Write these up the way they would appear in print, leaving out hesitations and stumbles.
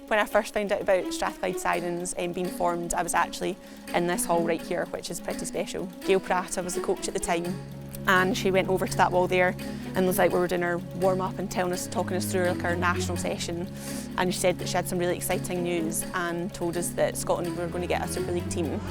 When I first found out about Strathclyde Sirens being formed, I was actually in this hall right here, which is pretty special. Gail Prata was the coach at the time, and she went over to that wall there and was like, we were doing our warm-up and talking us through like our national session, and she said that she had some really exciting news and told us that Scotland were going to get a Super League team.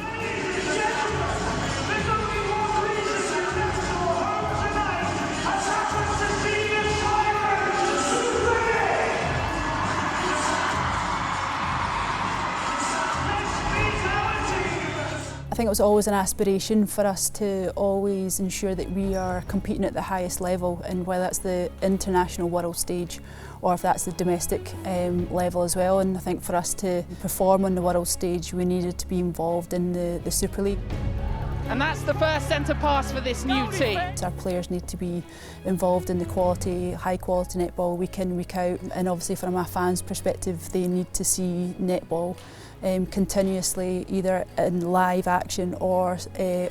I think it was always an aspiration for us to always ensure that we are competing at the highest level, and whether that's the international world stage or if that's the domestic level as well. And I think for us to perform on the world stage, we needed to be involved in the Super League. And that's the first centre pass for this new team. So our players need to be involved in the high quality netball week in, week out, and obviously from a fan's perspective they need to see netball continuously, either in live action or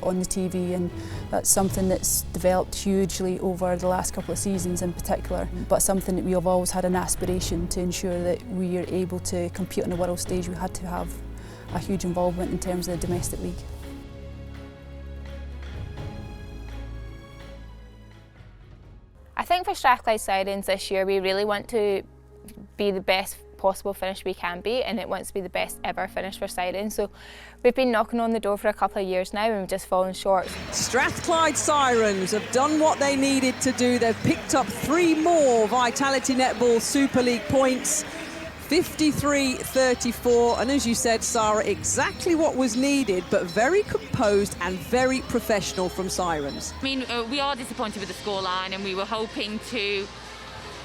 on the TV, and that's something that's developed hugely over the last couple of seasons in particular, but something that we have always had an aspiration to ensure that we are able to compete on the world stage. We had to have a huge involvement in terms of the domestic league. I think for Strathclyde Sirens this year, we really want to be the best possible finish we can be, and it wants to be the best ever finish for Sirens. So we've been knocking on the door for a couple of years now and we've just fallen short. Strathclyde Sirens have done what they needed to do. They've picked up 3 more Vitality Netball Super League points, 53-34, and as you said, Sarah, exactly what was needed, but very composed and very professional from Sirens. I mean, we are disappointed with the scoreline, and we were hoping to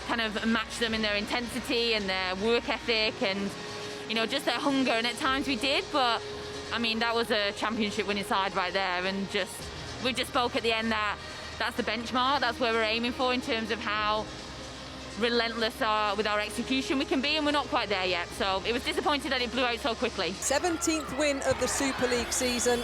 kind of match them in their intensity and their work ethic and, you know, just their hunger, and at times we did, but I mean, that was a championship winning side right there, and we just spoke at the end that that's the benchmark, that's where we're aiming for in terms of how relentless with our execution we can be, and we're not quite there yet. So it was disappointing that it blew out so quickly. 17th win of the Super League season.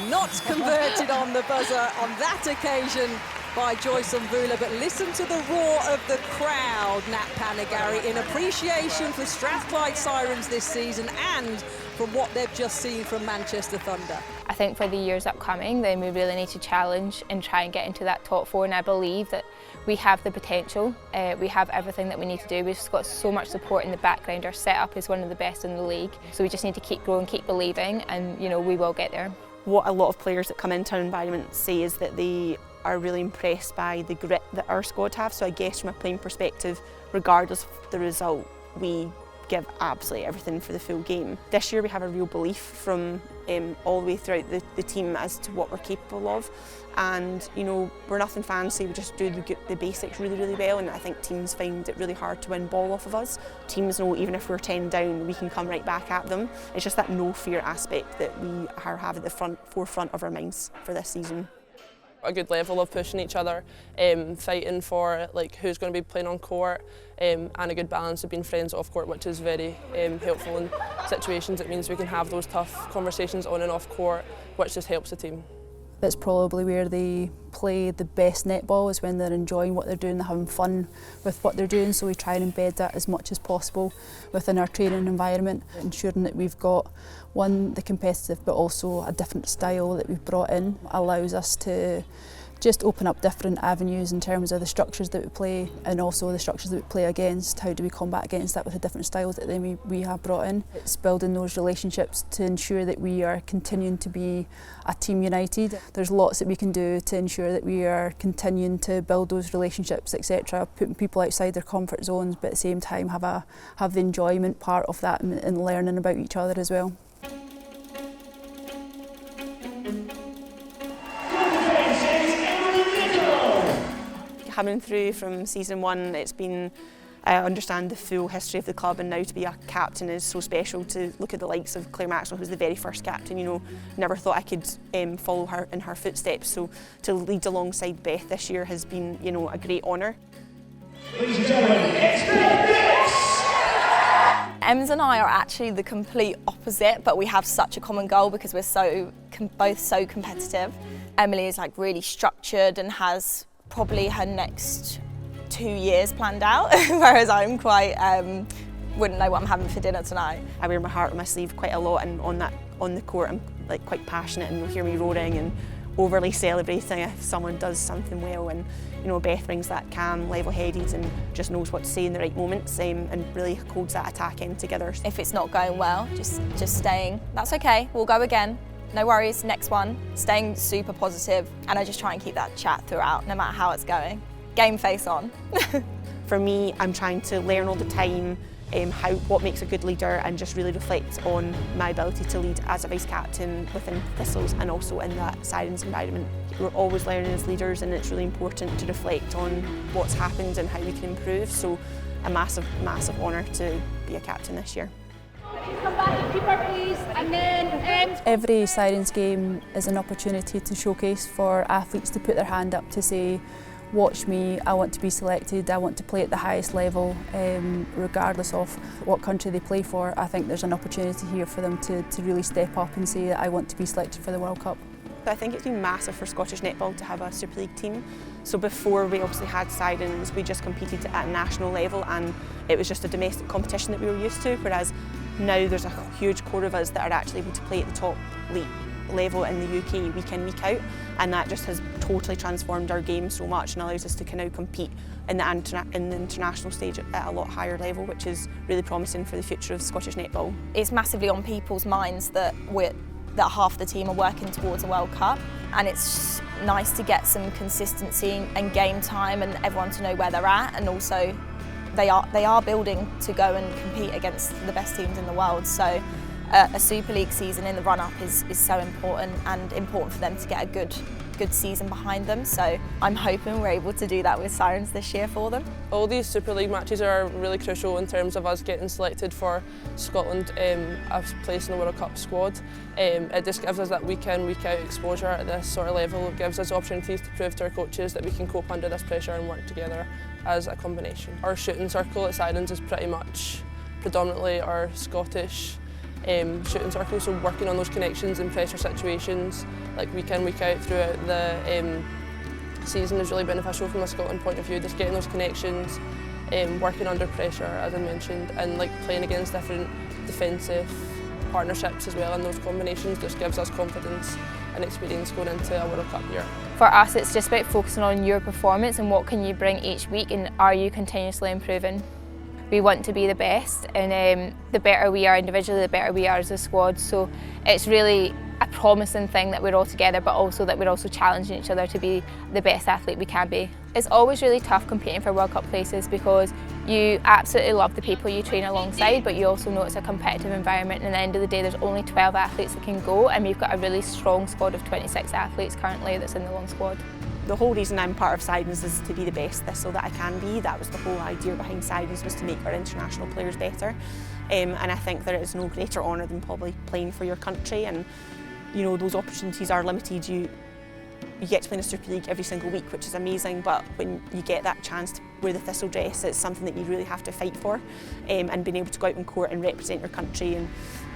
Not converted on the buzzer on that occasion by Joyce Umvula, but listen to the roar of the crowd, Nat Panigari, in appreciation for Strathclyde Sirens this season and from what they've just seen from Manchester Thunder. I think for the years upcoming, then we really need to challenge and try and get into that top 4, and I believe that we have the potential, we have everything that we need to do. We've just got so much support in the background. Our setup is one of the best in the league, so we just need to keep growing, keep believing, and you know, we will get there. What a lot of players that come into our environment say is that they are really impressed by the grit that our squad have. So I guess from a playing perspective, regardless of the result, we give absolutely everything for the full game. This year we have a real belief from all the way throughout the team as to what we're capable of, and you know, we're nothing fancy, we just do the basics really, really well, and I think teams find it really hard to win ball off of us. Teams know even if we're 10 down, we can come right back at them. It's just that no fear aspect that we have at the forefront of our minds for this season. A good level of pushing each other, fighting for like who's going to be playing on court, and a good balance of being friends off court, which is very helpful in situations. It means we can have those tough conversations on and off court, which just helps the team. That's probably where they play the best netball, is when they're enjoying what they're doing, they're having fun with what they're doing, so we try and embed that as much as possible within our training environment, ensuring that we've got the competitive but also a different style that we've brought in allows us to just open up different avenues in terms of the structures that we play and also the structures that we play against. How do we combat against that with the different styles that then we have brought in? It's building those relationships to ensure that we are continuing to be a team united. There's lots that we can do to ensure that we are continuing to build those relationships, etc. Putting people outside their comfort zones, but at the same time have the enjoyment part of that and learning about each other as well. Coming through from season 1, it's been, I understand the full history of the club, and now to be a captain is so special. To look at the likes of Claire Maxwell, who's the very first captain, you know, never thought I could follow her in her footsteps. So to lead alongside Beth this year has been, you know, a great honour. Ladies and gentlemen, Ems and I are actually the complete opposite, but we have such a common goal because we're both so competitive. Emily is like really structured and has probably her next 2 years planned out, whereas I'm quite wouldn't know what I'm having for dinner tonight. I wear my heart on my sleeve quite a lot, and on the court I'm like quite passionate, and you'll hear me roaring and overly celebrating if someone does something well. And you know, Beth brings that calm, level-headed, and just knows what to say in the right moments, and really holds that attack end together. If it's not going well, just staying, that's okay, we'll go again. No worries, next one. Staying super positive, and I just try and keep that chat throughout, no matter how it's going. Game face on. For me, I'm trying to learn all the time what makes a good leader, and just really reflect on my ability to lead as a vice captain within Thistles and also in that Sirens environment. We're always learning as leaders, and it's really important to reflect on what's happened and how we can improve. So a massive, massive honour to be a captain this year. Every Sirens game is an opportunity to showcase for athletes to put their hand up to say, watch me, I want to be selected, I want to play at the highest level, regardless of what country they play for. I think there's an opportunity here for them to really step up and say that I want to be selected for the World Cup. I think it's been massive for Scottish netball to have a Super League team. So before we obviously had Sirens, we just competed at a national level, and it was just a domestic competition that we were used to, whereas now there's a huge core of us that are actually able to play at the top level in the UK week in, week out, and that just has totally transformed our game so much and allows us to now compete in the international stage at a lot higher level, which is really promising for the future of Scottish netball. It's massively on people's minds that half the team are working towards a World Cup, and it's nice to get some consistency and game time and everyone to know where they're at, and also they are building to go and compete against the best teams in the world. So a Super League season in the run-up is so important, and important for them to get a good season behind them. So I'm hoping we're able to do that with Sirens this year for them. All these Super League matches are really crucial in terms of us getting selected for Scotland a place in the World Cup squad. It just gives us that week in, week out exposure at this sort of level. It gives us opportunities to prove to our coaches that we can cope under this pressure and work together as a combination. Our shooting circle at Sirens is pretty much predominantly our Scottish shooting circle, so working on those connections in pressure situations like week in, week out throughout the season is really beneficial from a Scotland point of view. Just getting those connections, working under pressure as I mentioned, and like playing against different defensive partnerships as well, and those combinations just gives us confidence and experience going into a World Cup year. For us, it's just about focusing on your performance and what can you bring each week, and are you continuously improving. We want to be the best, and the better we are individually, the better we are as a squad. So it's really a promising thing that we're all together, but also that we're also challenging each other to be the best athlete we can be. It's always really tough competing for World Cup places because you absolutely love the people you train alongside, but you also know it's a competitive environment, and at the end of the day there's only 12 athletes that can go, and we've got a really strong squad of 26 athletes currently that's in the Lone squad. The whole reason I'm part of Sirens is to be the best Thistle that I can be. That was the whole idea behind Sirens, was to make our international players better. And I think there is no greater honour than probably playing for your country, and you know, those opportunities are limited. You get to play in the Super League every single week, which is amazing, but when you get that chance to wear the Thistle dress, it's something that you really have to fight for, and being able to go out in court and represent your country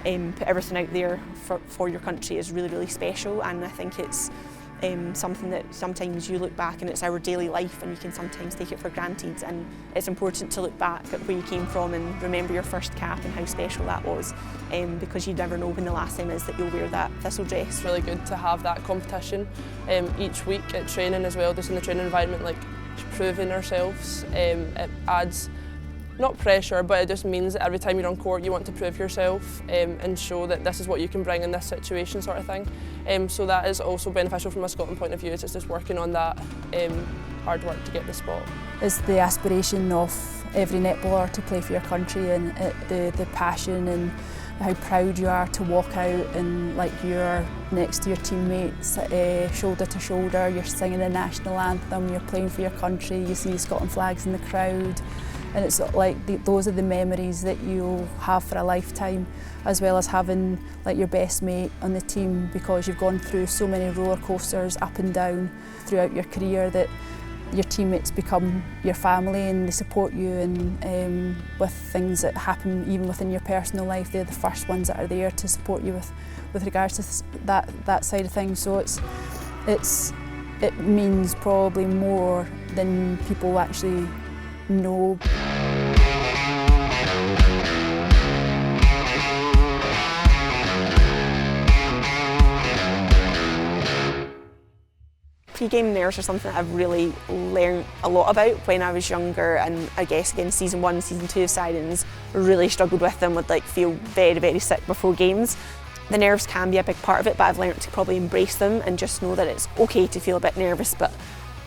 and put everything out there for your country is really, really special. And I think it's something that sometimes you look back and it's our daily life, and you can sometimes take it for granted, and it's important to look back at where you came from and remember your first cap and how special that was, because you never know when the last time is that you'll wear that Thistle dress. It's really good to have that competition each week at training as well, just in the training environment, like proving ourselves. It adds not pressure, but it just means that every time you're on court you want to prove yourself and show that this is what you can bring in this situation, sort of thing. So that is also beneficial from a Scotland point of view. It's just working on that hard work to get the spot. It's the aspiration of every netballer to play for your country, and the passion and how proud you are to walk out and like you're next to your teammates, shoulder to shoulder, you're singing the national anthem, you're playing for your country, you see Scotland flags in the crowd. And it's like those are the memories that you'll have for a lifetime, as well as having like your best mate on the team, because you've gone through so many roller coasters up and down throughout your career that your teammates become your family and they support you, and with things that happen even within your personal life, they're the first ones that are there to support you with regards to that side of things. So it means probably more than people actually know. pre-game nerves are something that I've really learned a lot about when I was younger, and I guess again season 1, season 2 of Sirens really struggled with them, would like feel very, very sick before games. The nerves can be a big part of it, but I've learned to probably embrace them and just know that it's okay to feel a bit nervous, but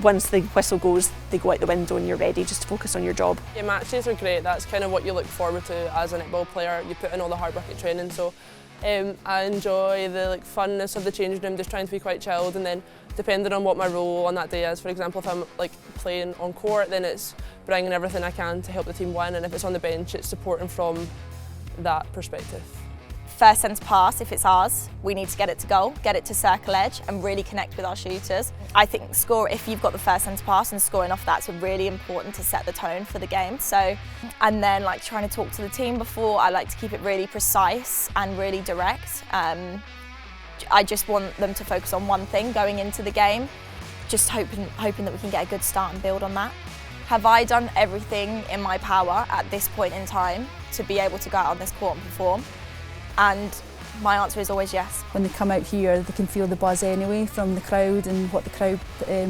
once the whistle goes, they go out the window and you're ready just to focus on your job. Yeah, match days are great. That's kind of what you look forward to as a netball player. You put in all the hard work at training, so I enjoy the funness of the changing room, just trying to be quite chilled, and then depending on what my role on that day is, for example, if I'm playing on court, then it's bringing everything I can to help the team win, and if it's on the bench, it's supporting from that perspective. First centre pass, if it's ours, we need to get it to goal, get it to circle edge and really connect with our shooters. I think if you've got the first centre pass and scoring off that's really important to set the tone for the game. So, and then trying to talk to the team before, I like to keep it really precise and really direct. I just want them to focus on one thing going into the game, just hoping that we can get a good start and build on that. Have I done everything in my power at this point in time to be able to go out on this court and perform? And my answer is always yes. When they come out here, they can feel the buzz anyway from the crowd and what the crowd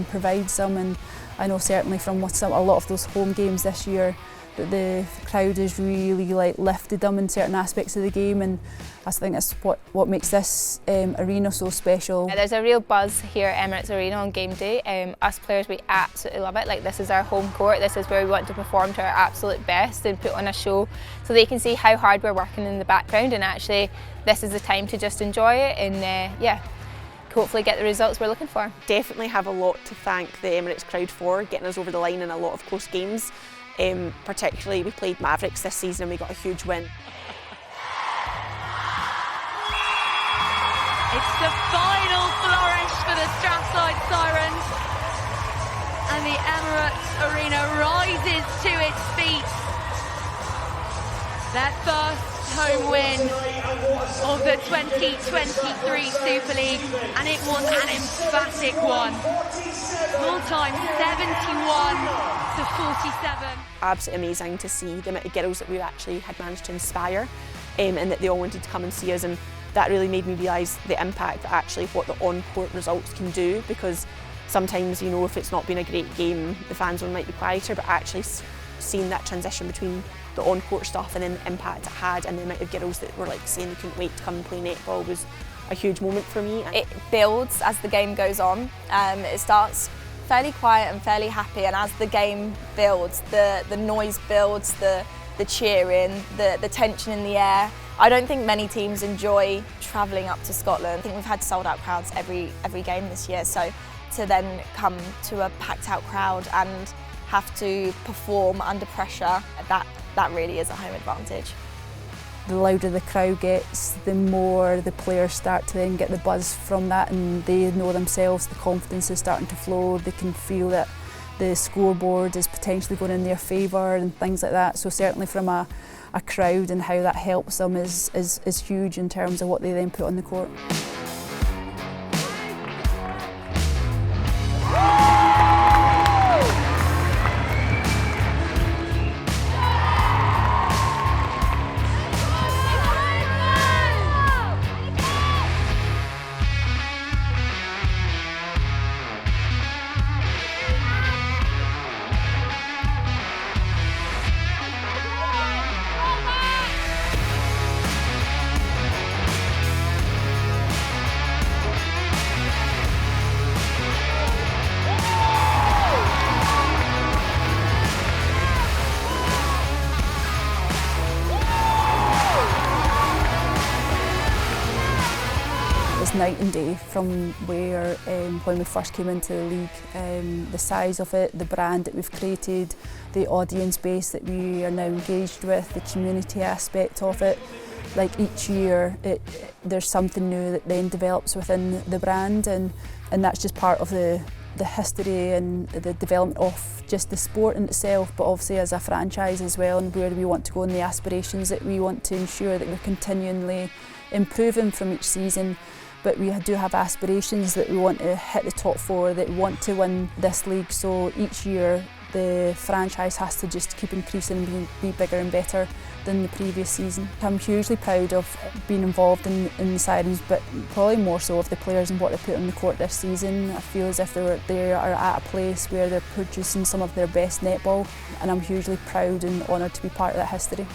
provides them. And I know certainly from a lot of those home games this year that the crowd has really lifted them in certain aspects of the game, and I think that's what makes this arena so special. There's a real buzz here at Emirates Arena on game day. Us players, we absolutely love it. This is our home court, this is where we want to perform to our absolute best and put on a show so they can see how hard we're working in the background, and actually this is the time to just enjoy it and yeah, hopefully get the results we're looking for. Definitely have a lot to thank the Emirates crowd for getting us over the line in a lot of close games. Particularly we played Mavericks this season and we got a huge win. It's the final flourish for the Strathclyde Sirens, and the Emirates Arena rises to its feet. Their first home win of the 2023 Super League, and it was an emphatic one. Full time 71 to 47. Absolutely amazing to see the amount of girls that we actually had managed to inspire, and that they all wanted to come and see us, and that really made me realise the impact actually what the on-court results can do, because sometimes, you know, if it's not been a great game, the fans might be quieter, but actually seeing that transition between the on-court stuff and then the impact it had and the amount of girls that were saying they couldn't wait to come and play netball was a huge moment for me. It builds as the game goes on. It starts fairly quiet and fairly happy, and as the game builds, the noise builds, the cheering, the tension in the air. I don't think many teams enjoy travelling up to Scotland. I think we've had sold out crowds every game this year, so to then come to a packed out crowd and have to perform under pressure, that really is a home advantage. The louder the crowd gets, the more the players start to then get the buzz from that, and they know themselves, the confidence is starting to flow, they can feel that the scoreboard is potentially going in their favour and things like that. So certainly from a crowd and how that helps them is huge in terms of what they then put on the court. Night and day from where when we first came into the league, the size of it, the brand that we've created, the audience base that we are now engaged with, the community aspect of it. Each year there's something new that then develops within the brand, and that's just part of the history and the development of just the sport in itself, but obviously as a franchise as well, and where we want to go and the aspirations that we want to ensure that we're continually improving from each season. But we do have aspirations that we want to hit the top four, that we want to win this league, so each year The franchise has to just keep increasing and be bigger and better than the previous season. I'm hugely proud of being involved in the Sirens, but probably more so of the players and what they put on the court this season. I feel as if they are at a place where they're producing some of their best netball, and I'm hugely proud and honoured to be part of that history.